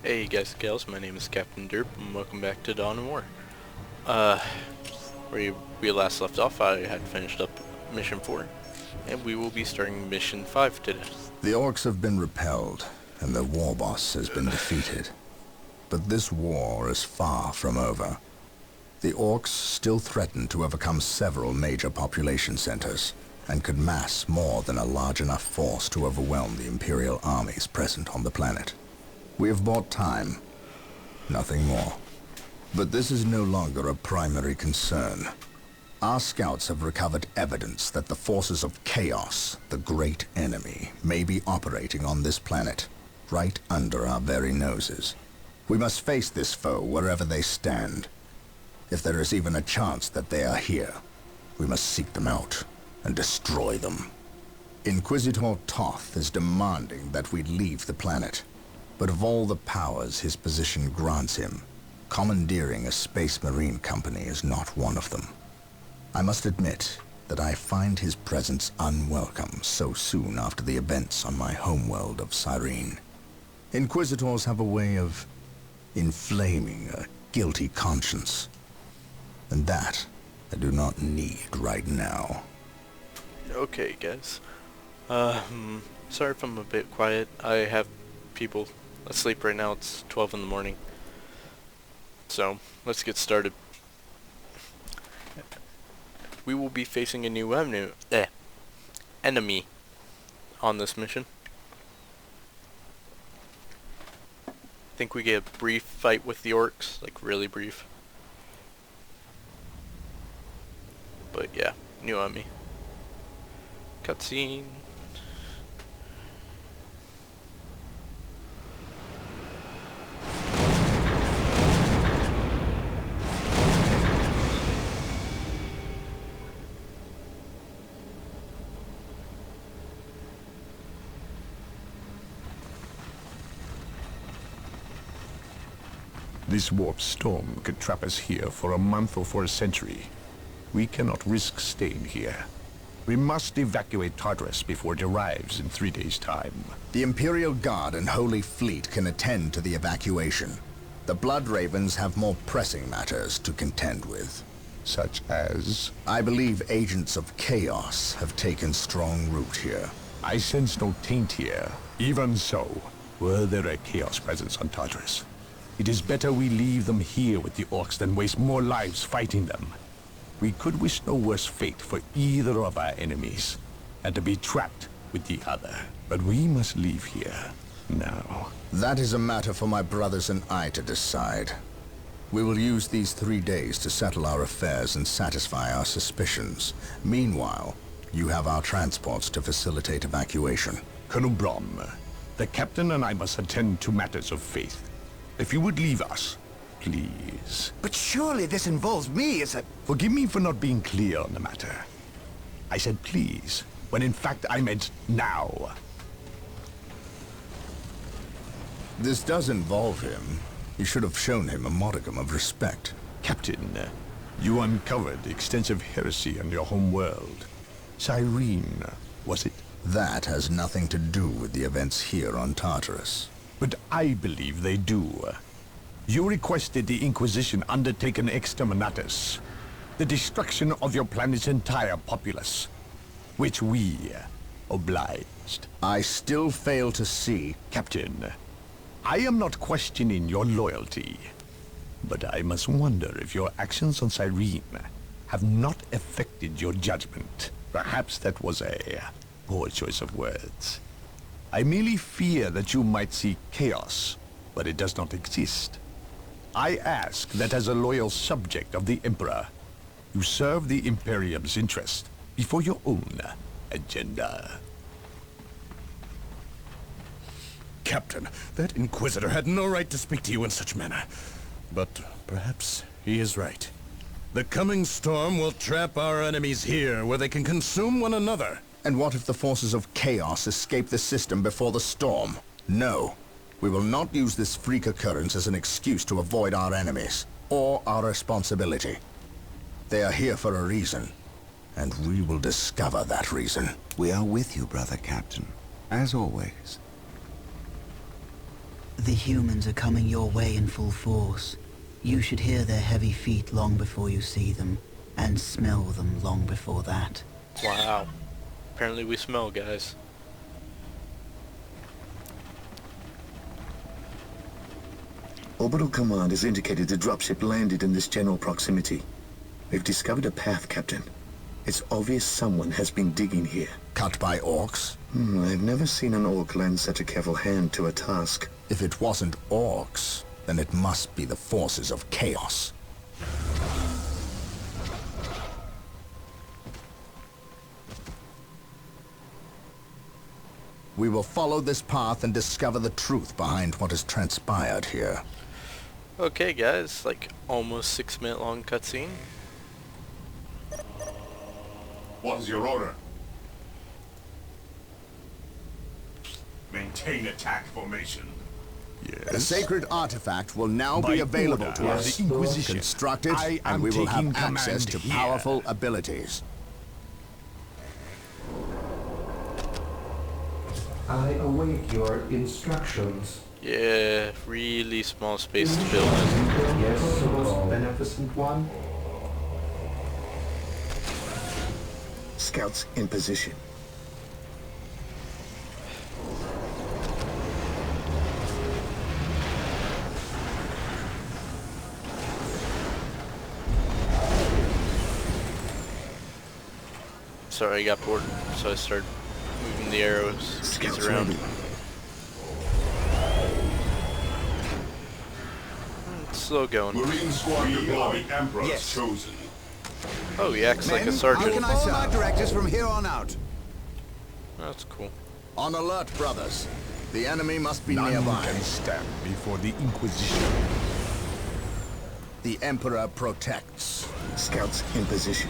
Hey guys and gals, my name is Captain Derp, and welcome back to Dawn of War. Where we last left off, I had finished up Mission 4, and we will be starting Mission 5 today. The orcs have been repelled, and their war boss has been defeated. But this war is far from over. The orcs still threaten to overcome several major population centers, and could mass more than a large enough force to overwhelm the Imperial armies present on the planet. We have bought time, nothing more. But this is no longer a primary concern. Our scouts have recovered evidence that the forces of Chaos, the great enemy, may be operating on this planet, right under our very noses. We must face this foe wherever they stand. If there is even a chance that they are here, we must seek them out and destroy them. Inquisitor Toth is demanding that we leave the planet. But of all the powers his position grants him, commandeering a space marine company is not one of them. I must admit that I find his presence unwelcome so soon after the events on my homeworld of Cyrene. Inquisitors have a way of inflaming a guilty conscience. And that I do not need right now. Okay guys, sorry if I'm a bit quiet. I have people asleep right now. It's 12 in the morning. So, let's get started. We will be facing a new enemy on this mission. I think we get a brief fight with the orcs, like really brief. But yeah, new enemy. Cutscene. This warp storm could trap us here for a month or for a century. We cannot risk staying here. We must evacuate Tartarus before it arrives in 3 days' time. The Imperial Guard and Holy Fleet can attend to the evacuation. The Blood Ravens have more pressing matters to contend with. Such as? I believe agents of Chaos have taken strong root here. I sense no taint here. Even so, were there a Chaos presence on Tartarus? It is better we leave them here with the orcs than waste more lives fighting them. We could wish no worse fate for either of our enemies, and to be trapped with the other. But we must leave here now. That is a matter for my brothers and I to decide. We will use these 3 days to settle our affairs and satisfy our suspicions. Meanwhile, you have our transports to facilitate evacuation. Colonel Brom, the captain and I must attend to matters of faith. If you would leave us, please. But surely this involves me as a... Forgive me for not being clear on the matter. I said please, when in fact I meant now. This does involve him. You should have shown him a modicum of respect. Captain, you uncovered extensive heresy on your home world. Cyrene, was it? That has nothing to do with the events here on Tartarus. But I believe they do. You requested the Inquisition undertake an exterminatus, the destruction of your planet's entire populace, which we obliged. I still fail to see... Captain, I am not questioning your loyalty, but I must wonder if your actions on Cyrene have not affected your judgment. Perhaps that was a poor choice of words. I merely fear that you might see chaos, but it does not exist. I ask that as a loyal subject of the Emperor, you serve the Imperium's interest before your own agenda. Captain, that Inquisitor had no right to speak to you in such manner. But perhaps he is right. The coming storm will trap our enemies here, where they can consume one another. And what if the forces of Chaos escape the system before the storm? No. We will not use this freak occurrence as an excuse to avoid our enemies, or our responsibility. They are here for a reason, and we will discover that reason. We are with you, brother Captain, as always. The humans are coming your way in full force. You should hear their heavy feet long before you see them, and smell them long before that. Wow. Apparently we smell, guys. Orbital Command has indicated the dropship landed in this general proximity. We've discovered a path, Captain. It's obvious someone has been digging here. Cut by orcs? I've never seen an orc lend such a careful hand to a task. If it wasn't orcs, then it must be the forces of chaos. We will follow this path and discover the truth behind what has transpired here. Okay, guys, like almost 6-minute long cutscene. What is your order? Maintain attack formation. Yes. The sacred artifact will now By be available order to of us. the Inquisition, Construct it, I and am we will have taking access command to here. powerful abilities. I await your instructions. Yeah, really small space to build in. Yes, most beneficent one. Scouts in position. Sorry, I got bored, so I started moving the arrows keys Scouts around. ready. It's slow going. Marine squad deployed. The Emperor's Yes. chosen. Oh, he acts like a How sergeant. can I serve? Directives from here on out. That's cool. On alert, brothers. The enemy must be None nearby. can stand before the Inquisition. The Emperor protects. Scouts in position.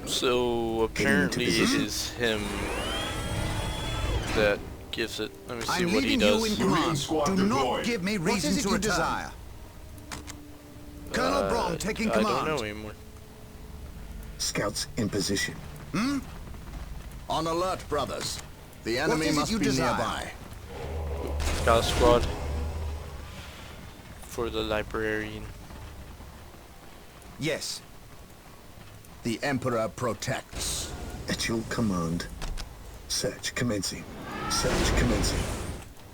So apparently it position. is him that gives it. Let me see I'm what he leaving you does. in Marine command. squad Do not deployed. give me What reason is it to you return. desire? Colonel Braun taking I command. don't know anymore. Scouts in position. On alert, brothers. The enemy is it must you be desire? nearby. Chaos Squad for the librarian. Yes. The Emperor protects. At your command. Search commencing. Search commencing.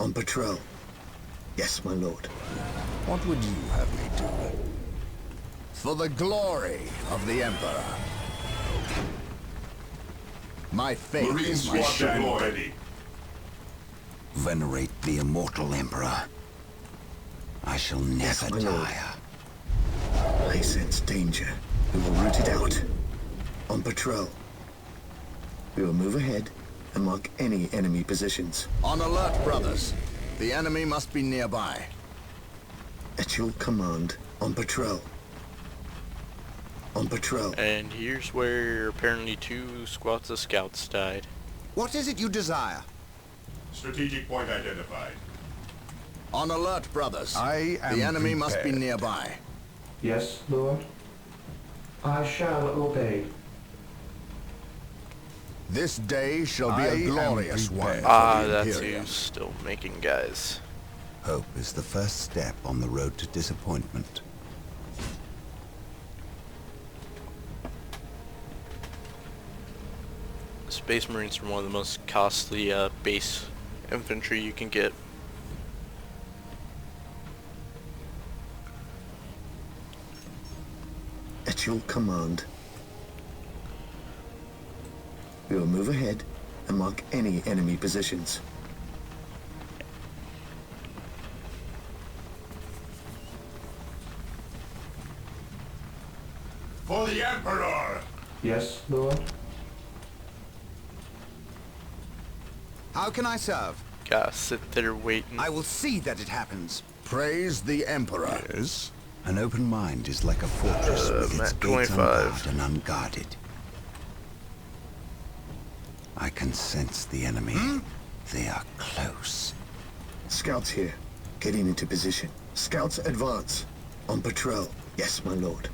On patrol. Yes, my lord. What would you have me do? For the glory of the Emperor. My faith Marine is my squad shield. deployed. Ready. Venerate the immortal Emperor. I shall Yes, never my lord. tire. I sense danger. We will root it out. On patrol. We will move ahead and mark any enemy positions. On alert, brothers. The enemy must be nearby. At your command. On patrol. On patrol. And here's where apparently 2 squads of scouts died. What is it you desire? Strategic point identified. On alert, brothers. I am The enemy must be prepared. nearby. Yes, Lord. I shall obey. This day shall be I a am glorious one. prepared. Ah, for the that's Imperium. who's still making, guys. Hope is the first step on the road to disappointment. Space Marines are one of the most costly base infantry you can get. At your command. We will move ahead and mark any enemy positions. For the Emperor! Yes, Lord. How can I serve? Gotta sit there waiting. I will see that it happens. Praise the Emperor. Yes. An open mind is like a fortress with its Map gates 25. unbarred and unguarded. I can sense the enemy. They are close. Scouts here. Getting into position. Scouts advance. On patrol. Yes, my lord.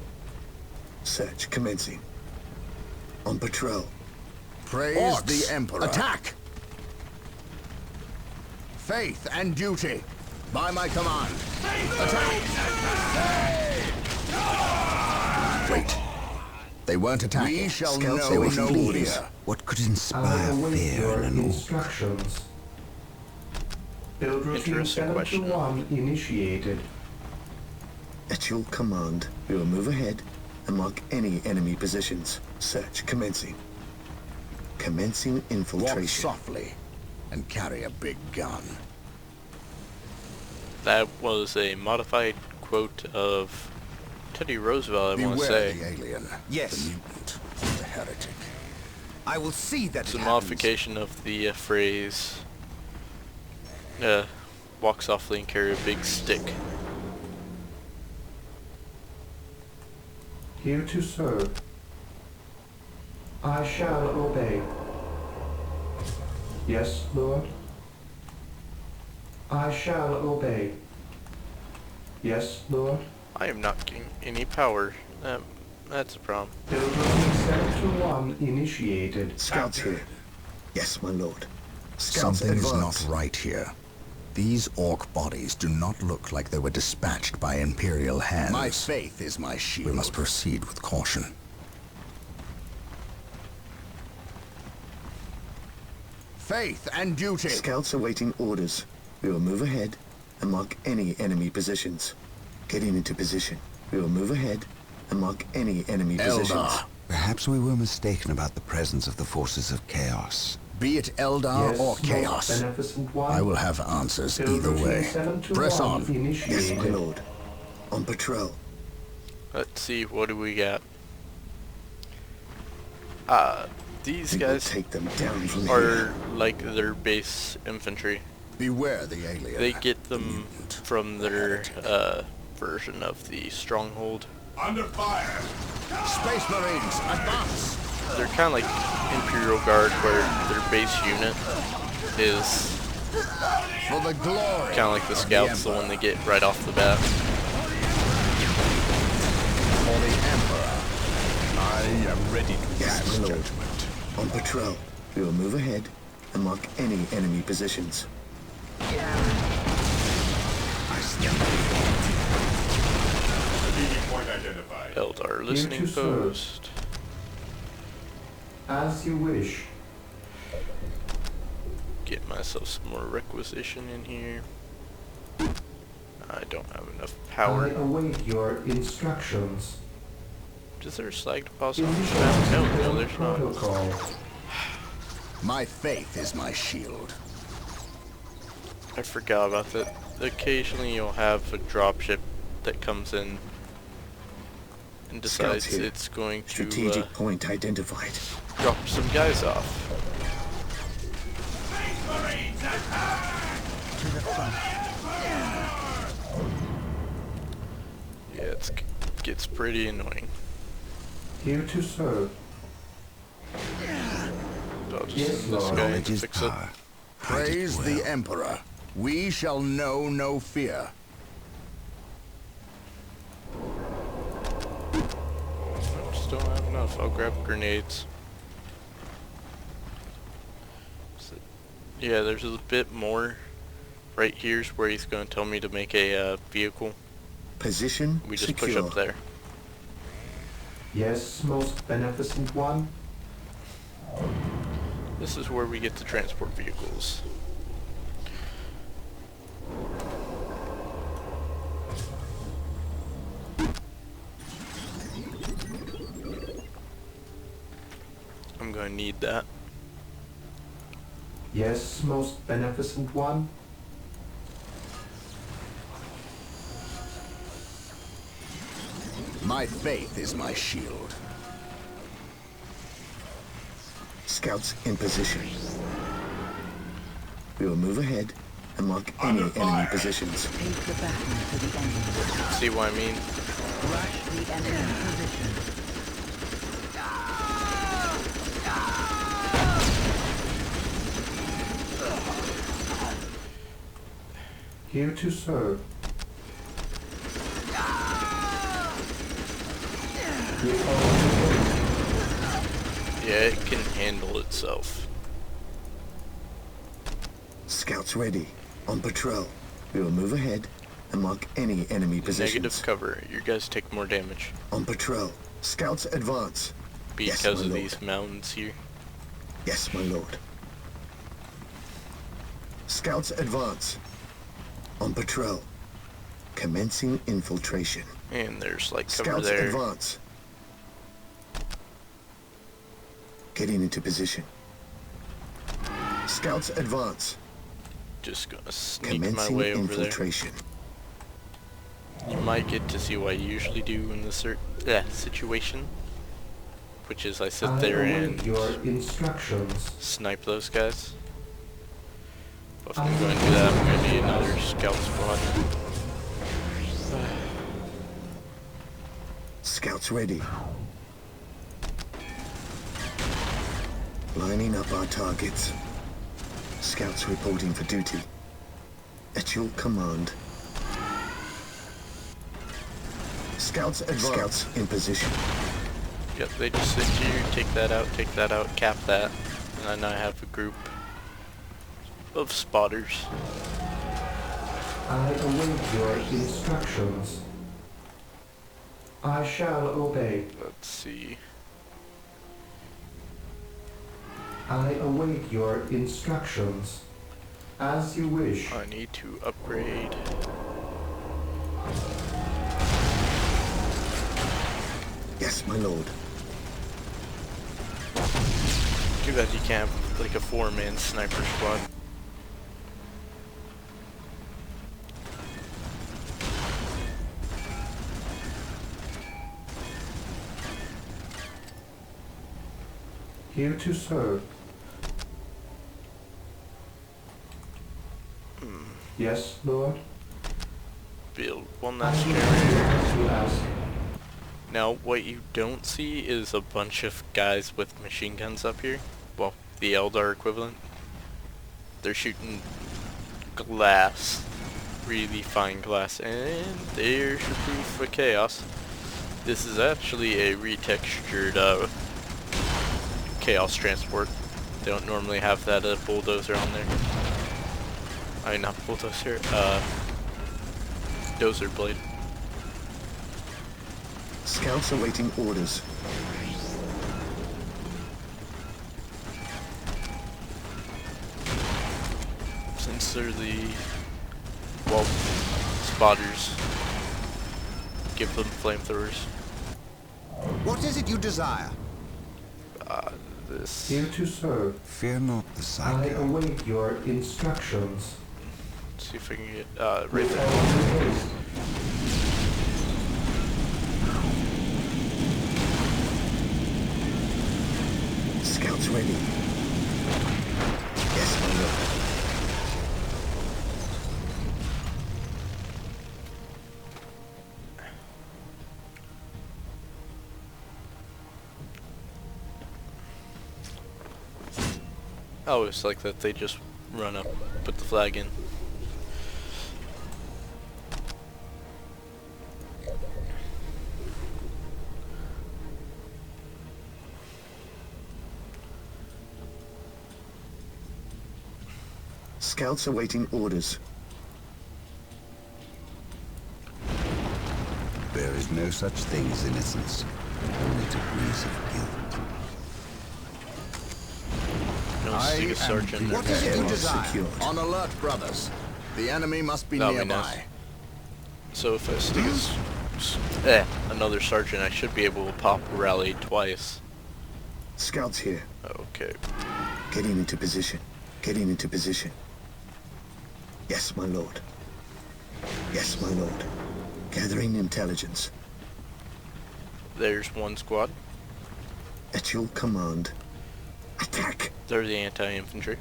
Search commencing. On patrol. Praise Orcs, the Emperor. attack! Faith and duty. By my command. Attack! Wait. They weren't attacking. We shall Scouts know awaiting no orders. fear. What could I inspire await fear your in an orc? instructions. Build routine Interesting 7 question. to 1 initiated. At your command, we will move ahead and mark any enemy positions. Search commencing. Commencing Walk infiltration. softly and carry a big gun. That was a modified quote of Teddy Roosevelt, I want to Beware say. the alien, Yes. the mutant, the heretic. I will see that It's it a happens. modification of the phrase, walk softly and carry a big stick. Here to serve. I shall obey. Yes, Lord. I shall obey. Yes, Lord. I am not getting any power. That's a problem. Build routine 7 to 1 initiated. Scouts here. Yes, my lord. Scouts Something is advance. not right here. These orc bodies do not look like they were dispatched by Imperial hands. My faith is my shield. We must proceed with caution. Faith and duty. Scouts awaiting orders. We will move ahead and mark any enemy positions. Getting into position. We will move ahead and mark any enemy positions. Eldar. Perhaps we were mistaken about the presence of the forces of chaos. Be it Eldar Yes, or most Chaos, beneficent one. I will have answers Build either routine way. 7 to Press 1 on. Yes, my initiated. lord. On patrol. Let's see, what do we got? These We will guys take them down from are here. like their base infantry. Beware the alien. They get them mutant, from the their heretic. version of the stronghold. Under fire! Space Marines, advance. They're kind of like Imperial Guard, where their base unit is For the glory. kind of like the scouts, the one they get right off the bat. For the Emperor. I am ready to Yes, pass my lord. judgment. On patrol. We will move ahead and mark any enemy positions. Strategic point identified. Eldar listening to serve. post. As you wish. Get myself some more requisition in here. I don't have enough I power. await your instructions. Is there a slag deposit on the map? No, there's not. Protocol. My faith is my shield. I forgot about that. Occasionally you'll have a dropship that comes in and Scouts decides here. it's going to Strategic point identified. drop some guys off. Yeah, it gets pretty annoying. Here to serve. I'll just Yes, send this Lord. guy Knowledge to is fix it. power. Praise the Emperor. We shall know no fear. Nope, still don't have enough. I'll grab grenades. Yeah, there's a bit more. Right here's where he's going to tell me to make a vehicle. Position We just secure. push up there. Yes, most beneficent one. This is where we get to transport vehicles. I'm going to need that. Yes, most beneficent one. My faith is my shield. Scouts in position. We will move ahead and mark any Under enemy fire. positions. Take the battle to the enemy. See what I mean? Rush the enemy position. Here to serve. Yeah, it can handle itself. Scouts ready. On patrol. We will move ahead and mark any enemy positions. Negative cover. Your guys take more damage. On patrol. Scouts advance. Because Yes, my of lord. these mountains here. Yes, my lord. Scouts advance. On patrol. Commencing infiltration. And there's like cover Scouts there. advance. Getting into position. Scouts advance. Just gonna sneak my Commencing way over there. infiltration. You might get to see what I usually do in this situation, which is I sit there and your instructions. snipe those guys. But if I'm going to do that, I'm going to need another scout squad. Scouts ready. Lining up our targets. Scouts reporting for duty. At your command. Scouts advance. Scouts in position. Yep, they just sit here, take that out, cap that, and then I have a group of spotters. I await your instructions. I shall obey. Let's see. I await your instructions. As you wish. I need to upgrade. Yes, my lord. Too bad you can't have like a 4-man sniper squad. Here to serve. Yes, Lord. Build one I that's will generator. do as you ask. Now, what you don't see is a bunch of guys with machine guns up here. Well, the Eldar equivalent. They're shooting glass. Really fine glass. And there's your proof of chaos. This is actually a retextured chaos transport. They don't normally have that bulldozer on there. I mean, not bulldozer, dozer blade. Scouts awaiting orders. Since they're the, well, spotters, give them flamethrowers. What is it you desire? This. Here to serve. Fear not the I Psycho. await your instructions. Let's see if I can get, right With there. all due haste. Scouts ready. Yes, my lord. I always like that they just run up, put the flag in. Scouts awaiting orders. There is no such thing as innocence, only degrees of guilt. No see a sergeant. What is it you desire? Secured. On alert, brothers. The enemy must be That'll be nearby. nice. So if I stick another sergeant, I should be able to pop rally twice. Scouts here. Okay. Getting into position. Getting into position. Yes, my lord. Yes, my lord. Gathering intelligence. There's one squad. At your command. Attack! They're the anti-infantry.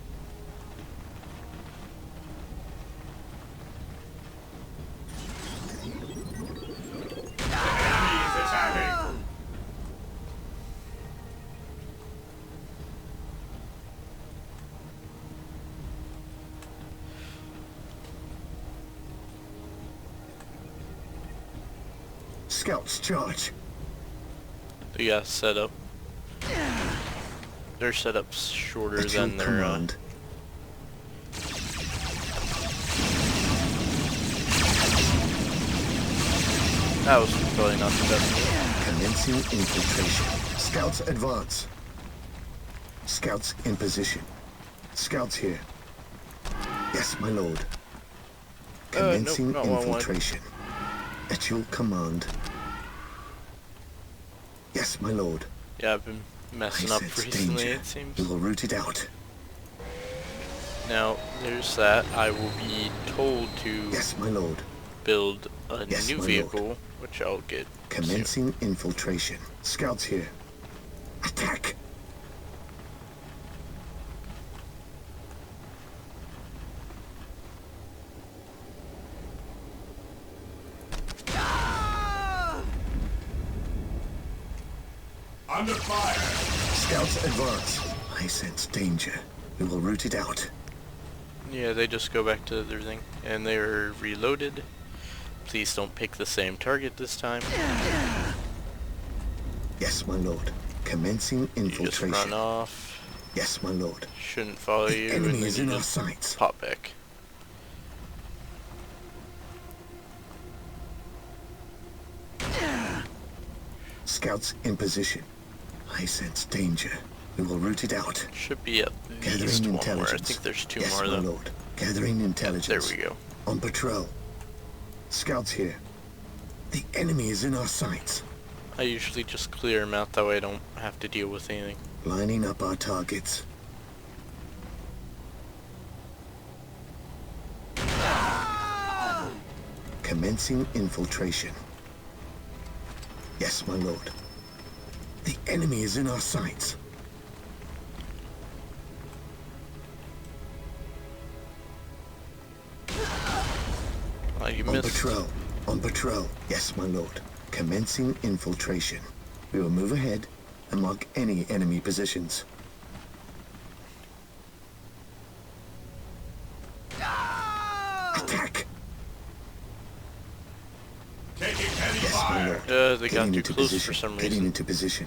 Enemies attacking! Scouts charge. They got set up. Their setup's shorter At your than their command. That was probably not the best move. Commencing infiltration. Scouts advance. Scouts in position. Scouts here. Yes, my lord. Commencing nope, infiltration. At your command. Yes, my lord. Yeah, I've been messing up recently, it seems. We will root it out. Now, there's that. I will be told to yes, my lord. Build a new vehicle, lord. which I'll get Commencing infiltration. Scouts here. Attack! Under fire! Scouts advance. I sense danger. We will root it out. Yeah, they just go back to their thing. And they're reloaded. Please don't pick the same target this time. Yes, my lord. Commencing infiltration. You just run off. Yes, my lord. Shouldn't follow you, and then is you in our just sights. pop back. Scouts in position. I sense danger. We will root it out. Should be at Gathering least one intelligence. more. I think there's two yes, more my though. lord. Gathering intelligence. There we go. On patrol. Scouts here. The enemy is in our sights. I usually just clear them out, that way I don't have to deal with anything. Lining up our targets. Commencing infiltration. Yes, my lord. The enemy is in our sights. Oh, you on missed. patrol. On patrol. Yes, my lord. Commencing infiltration. We will move ahead and mark any enemy positions. Attack! Taking heavy Yes, my fire! lord. They got Getting too into close position. for some Getting reason. into position.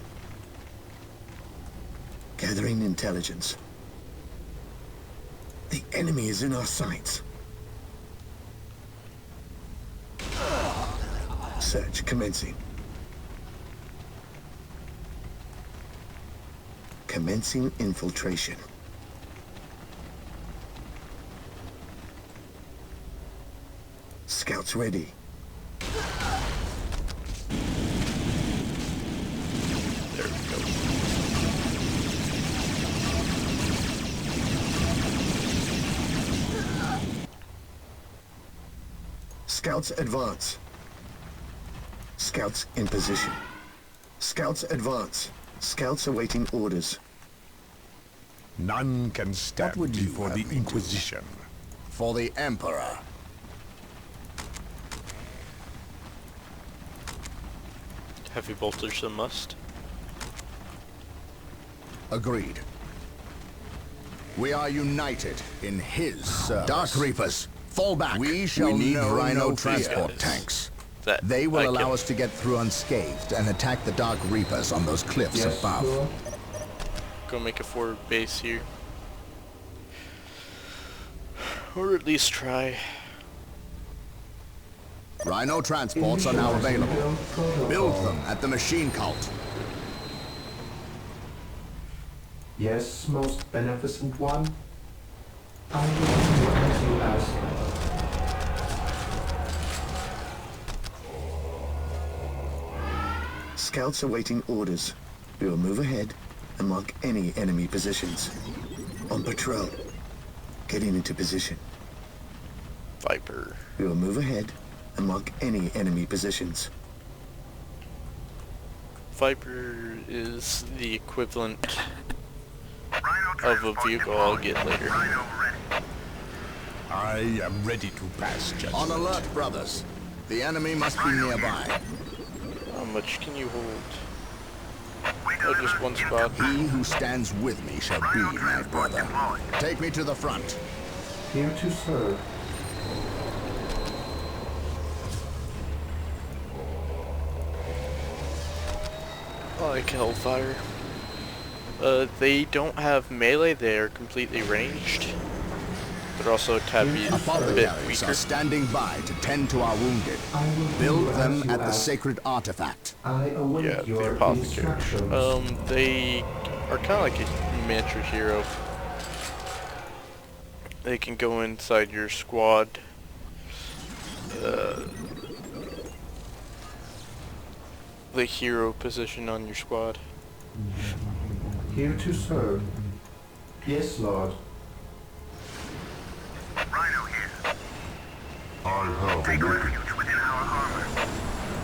Gathering intelligence. The enemy is in our sights. Search commencing. Commencing infiltration. Scouts ready. There we go. Scouts advance. Scouts in position. Scouts advance. Scouts awaiting orders. None can stand would you before have the me do? Inquisition. For the Emperor. Heavy voltage a must. Agreed. We are united in his service. Dark Reapers, fall back. We shall need know Rhino no transport fear. tanks. That They will I allow can- us to get through unscathed and attack the Dark Reapers on those cliffs Yes, above. Lord. Go make a forward base here. Or at least try. Rhino transports are now Initializing available. build protocol. Build them at the machine cult. Yes, most beneficent one. I will do as you ask. Scouts awaiting orders. We will move ahead and mark any enemy positions. On patrol. Getting into position. Viper. We will move ahead and mark any enemy positions. Viper is the equivalent of a vehicle I'll get later. I am ready to pass judgment. On alert, brothers. The enemy must be nearby. How much can you hold? Oh, just one squad. He who stands with me shall be my brother. Take me to the front. Here to serve. I like Hellfire. They don't have melee, they are completely ranged. They're also a tad bit Apothecaries weaker. are standing by to tend to our wounded. Build them at the sacred artifact. I await Yeah, your the apothecary. instructions. They are kind of like a miniature hero. They can go inside your squad. The hero position on your squad. Here to serve. Yes, Lord. Rhino here. I have Take awakened. refuge within our armor.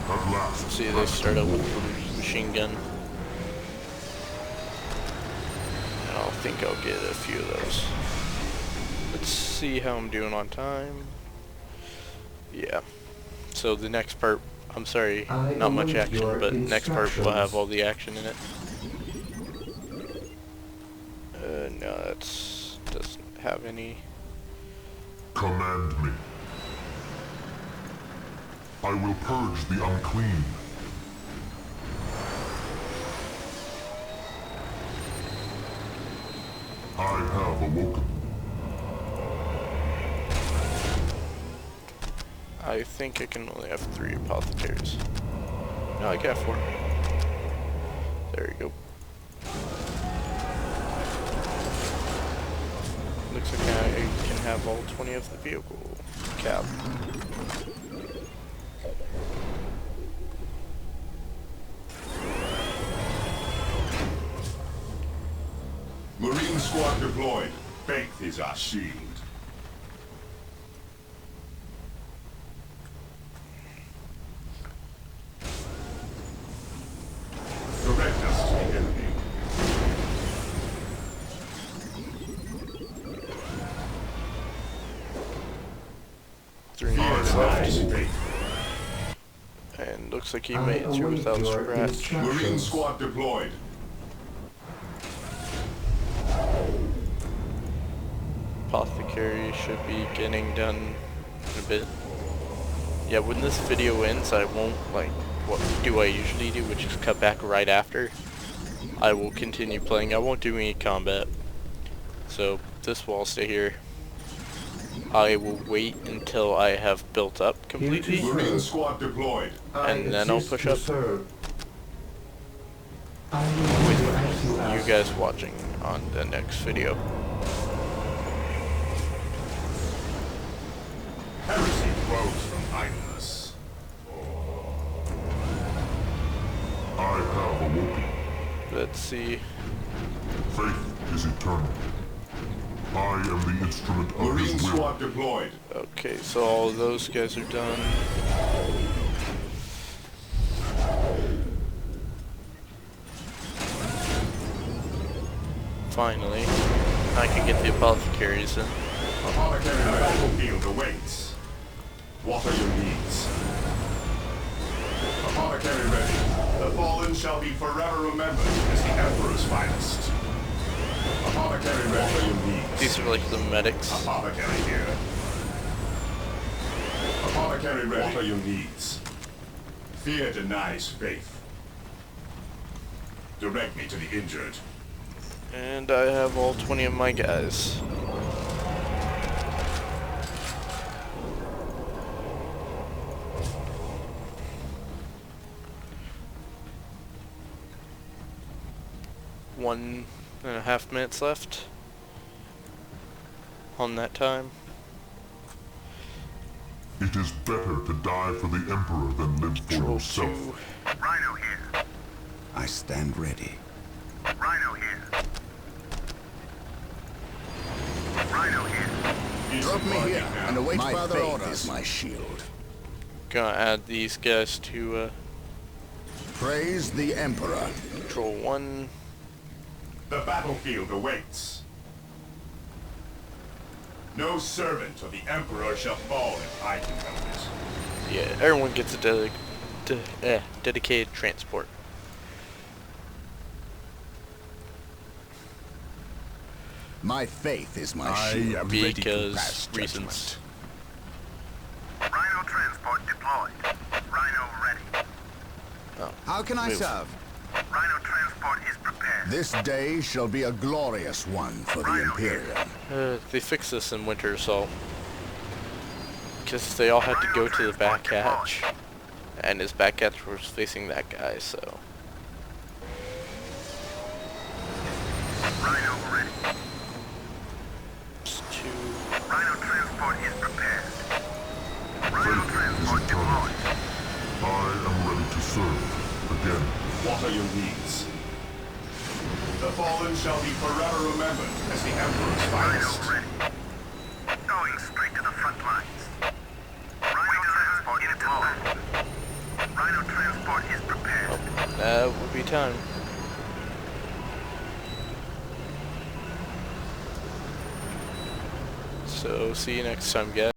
At last. See, they start out with the machine gun. And I'll think I'll get a few of those. Let's see how I'm doing on time. Yeah. So the next part, I'm sorry, not much action, but next part will have all the action in it. No, that doesn't have any. Command me. I will purge the unclean. I have awoken. I think I can only have 3 apothecaries. No, I can have 4. There you go. Looks like I can have all 20 of the vehicle cab. Marine squad deployed. Faith is our shield. Direct us to the enemy. Three minutes left. And looks like he made it through without scratch. Marine squad deployed. Apothecary should be getting done in a bit. Yeah, when this video ends, I won't, like, what do I usually do, which is cut back right after. I will continue playing. I won't do any combat. So, this will all stay here. I will wait until I have built up completely. Marine squad deployed. And then I'll push up. With you guys watching on the next video. Heresy grows from idleness. I have awoken. Let's see. Faith is eternal. I am the instrument of Marine his will. squad deployed. Okay, so all of those guys are done. Finally, I can get the apothecaries in. Apothecary battlefield awaits. What are your needs? Apothecary ready. The fallen shall be forever remembered as the Emperor's finest. Apothecary ready. What are your needs? These are like the medics. Apothecary here. Apothecary ready. What are your needs? Fear denies faith. Direct me to the injured. And I have all 20 of my guys. One and a half minutes left on that time. It is better to die for the Emperor than live for yourself. Rhino here. I stand ready. Rhino here. Rhino here. Drop me here and await My further faith orders. is my shield. Gonna add these guys to Praise the Emperor. Control 1. The battlefield awaits. No servant of the Emperor shall fall if I can help it. Yeah, everyone gets a dedicated transport. My faith is my shield. I am ready to Because pass reasons. judgment. Rhino transport deployed. Rhino ready. Oh, How can I move. serve? Rhino transport is prepared. This day shall be a glorious one for the Rhino Imperium. here. They fixed this in Winter Assault. Because they all had to go to the back hatch. And his back hatch was facing that guy, so... Rhino ready. Rhino transport is prepared. Rhino transport deployed. I am ready to serve. Again. What are your needs? The fallen shall be forever remembered as the Emperor's finest. Rhino ready. Going straight to the front lines. Rhino transport is deployed. Rhino transport is prepared. That would be time. So, see you next time, guys.